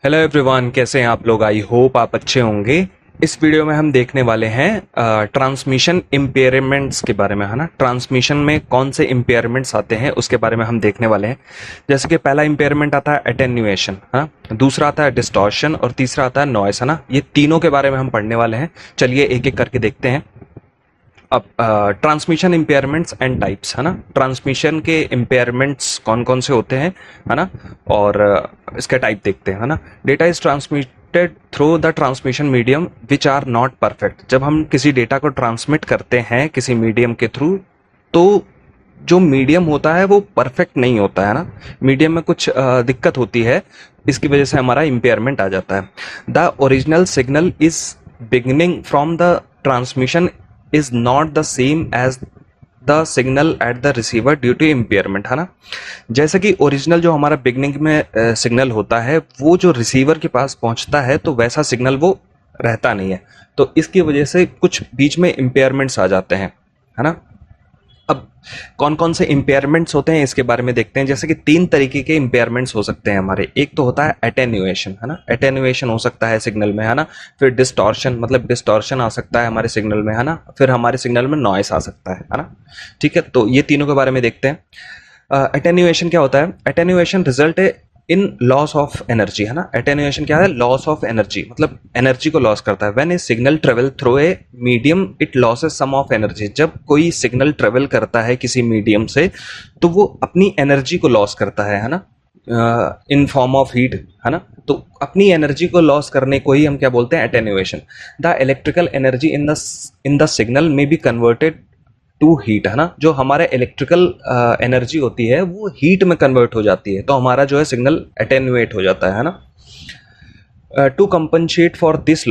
Hello everyone, कैसे हैं आप लोग। आई होप आप अच्छे होंगे। इस वीडियो में हम देखने वाले हैं ट्रांसमिशन इम्पेयरमेंट्स के बारे में, है ना। ट्रांसमिशन में कौन से इम्पेयरमेंट्स आते हैं उसके बारे में हम देखने वाले हैं। जैसे कि पहला इम्पेयरमेंट आता है एटेन्यूएशन, है, दूसरा आता है डिस्टॉर्शन और तीसरा आता है नॉइस, है ना। ये तीनों के बारे में हम पढ़ने वाले हैं। चलिए एक एक करके देखते हैं। अब ट्रांसमिशन इम्पेयरमेंट्स एंड टाइप्स, है ना। ट्रांसमिशन के इम्पेयरमेंट्स कौन कौन से होते हैं, है ना, और इसके टाइप देखते हैं, है ना। Data is transmitted through the transmission medium which are not perfect. जब हम किसी डेटा को ट्रांसमिट करते हैं किसी मीडियम के थ्रू, तो जो मीडियम होता है वो परफेक्ट नहीं होता है ना। मीडियम में कुछ दिक्कत होती है, इसकी वजह से हमारा इम्पेयरमेंट आ जाता है। The original signal is beginning from the transmission is not the same as the signal at the receiver due to impairment, है ना। जैसे कि ओरिजिनल जो हमारा बिगनिंग में सिग्नल होता है वो जो रिसीवर के पास पहुंचता है तो वैसा सिग्नल वो रहता नहीं है, तो इसकी वजह से कुछ बीच में इम्पेयरमेंट्स आ जाते हैं, है ना। अब कौन कौन से इम्पेयरमेंट्स होते हैं इसके बारे में देखते हैं। जैसे कि तीन तरीके के इम्पेयरमेंट्स हो सकते हैं हमारे। एक तो होता है एटेन्यूएशन, है ना। एटेन्यूएशन हो सकता है सिग्नल में, है ना। फिर डिस्टॉर्शन, मतलब डिस्टॉर्शन आ सकता है हमारे सिग्नल में, है ना। फिर हमारे सिग्नल में नॉइस आ सकता है ना। ठीक है, तो ये तीनों के बारे में देखते हैं। एटेन्यूएशन क्या होता है। Attenuation result in loss of energy, है ना। एटेन्यूएशन क्या है, लॉस ऑफ एनर्जी, मतलब एनर्जी को लॉस करता है। When a signal travel through a medium it loses some of energy. जब कोई सिग्नल ट्रेवल करता है किसी मीडियम से तो वो अपनी एनर्जी को लॉस करता है ना, इन फॉर्म ऑफ हीट, है ना। तो अपनी एनर्जी को लॉस करने को ही हम क्या बोलते हैं, attenuation. The electrical energy in the signal में बी कन्वर्टेड टू हीट, है ना। जो हमारा इलेक्ट्रिकल एनर्जी होती है वो हीट में कन्वर्ट हो जाती है, तो हमारा जो है सिग्नल एटेन्यूएट हो जाता है ना। To compensate for this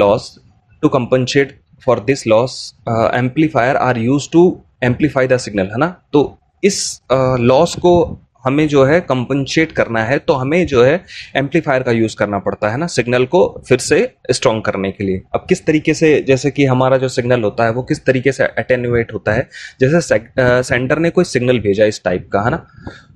loss, amplifier are use to amplify the signal, है ना। तो इस लॉस को हमें जो है कंपनसेट करना है तो हमें जो है एम्पलीफायर का यूज करना पड़ता है ना, सिग्नल को फिर से स्ट्रॉन्ग करने के लिए। अब किस तरीके से, जैसे कि हमारा जो सिग्नल होता है वो किस तरीके से एटेन्यूएट होता है। जैसे सेंटर ने कोई सिग्नल भेजा इस टाइप का, है ना,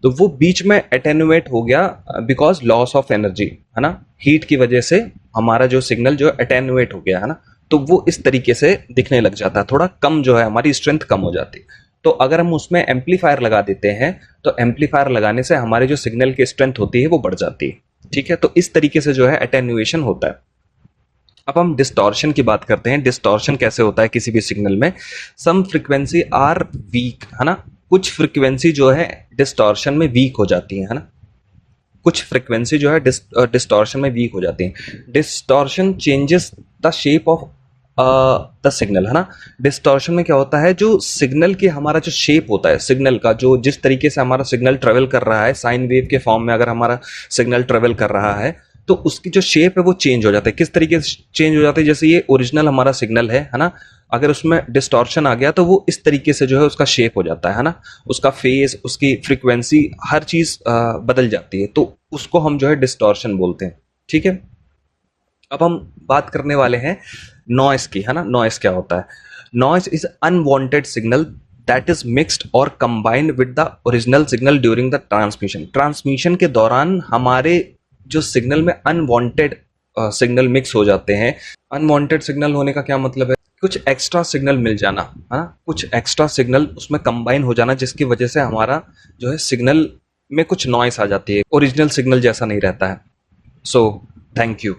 तो वो बीच में एटेन्यूएट हो गया बिकॉज लॉस ऑफ एनर्जी, है ना। हीट की वजह से हमारा जो सिग्नल जो एटेन्यूएट हो गया, है ना। तो वो इस तरीके से दिखने लग जाता है, थोड़ा कम जो है हमारी स्ट्रेंथ कम हो जाती है। तो अगर हम उसमें एम्पलीफायर लगा देते हैं तो एम्पलीफायर लगाने से हमारे जो सिग्नल की स्ट्रेंथ होती है वो बढ़ जाती है। ठीक है, तो इस तरीके से जो है एटेन्यूएशन होता है। अब हम डिस्टॉर्शन की बात करते हैं। डिस्टॉर्शन कैसे होता है किसी भी सिग्नल में। सम फ्रीक्वेंसी आर वीक, है ना। कुछ फ्रीक्वेंसी जो है डिस्टॉर्शन में वीक हो जाती है ना। कुछ फ्रीक्वेंसी जो है डिस्टॉर्शन में वीक हो जाती है। Distortion changes the shape of the signal, है ना। डिस्टॉर्शन में क्या होता है, जो सिग्नल की हमारा जो शेप होता है, सिग्नल का जो जिस तरीके से हमारा सिग्नल ट्रेवल कर रहा है, साइन वेव के फॉर्म में अगर हमारा सिग्नल ट्रेवल कर रहा है तो उसकी जो शेप है वो चेंज हो जाता है। किस तरीके से चेंज हो जाता है, जैसे ये ओरिजिनल हमारा सिग्नल है ना। अगर उसमें डिस्टॉर्शन आ गया तो वो इस तरीके से जो है उसका शेप हो जाता है ना। उसका फेस, उसकी फ्रीक्वेंसी, हर चीज बदल जाती है, तो उसको हम जो है डिस्टॉर्शन बोलते हैं। ठीक है, अब हम बात करने वाले हैं नॉइस की, है ना। नॉइस क्या होता है। Noise is unwanted signal that is mixed और combined with the original signal during the transmission. Transmission के दौरान हमारे जो सिग्नल में अनवांटेड सिग्नल मिक्स हो जाते हैं। अनवांटेड सिग्नल होने का क्या मतलब है, कुछ एक्स्ट्रा सिग्नल मिल जाना, है ना। कुछ एक्स्ट्रा सिग्नल उसमें कंबाइन हो जाना जिसकी वजह से हमारा जो है सिग्नल में कुछ नॉइस आ जाती है, ओरिजिनल सिग्नल जैसा नहीं रहता है। So thank you.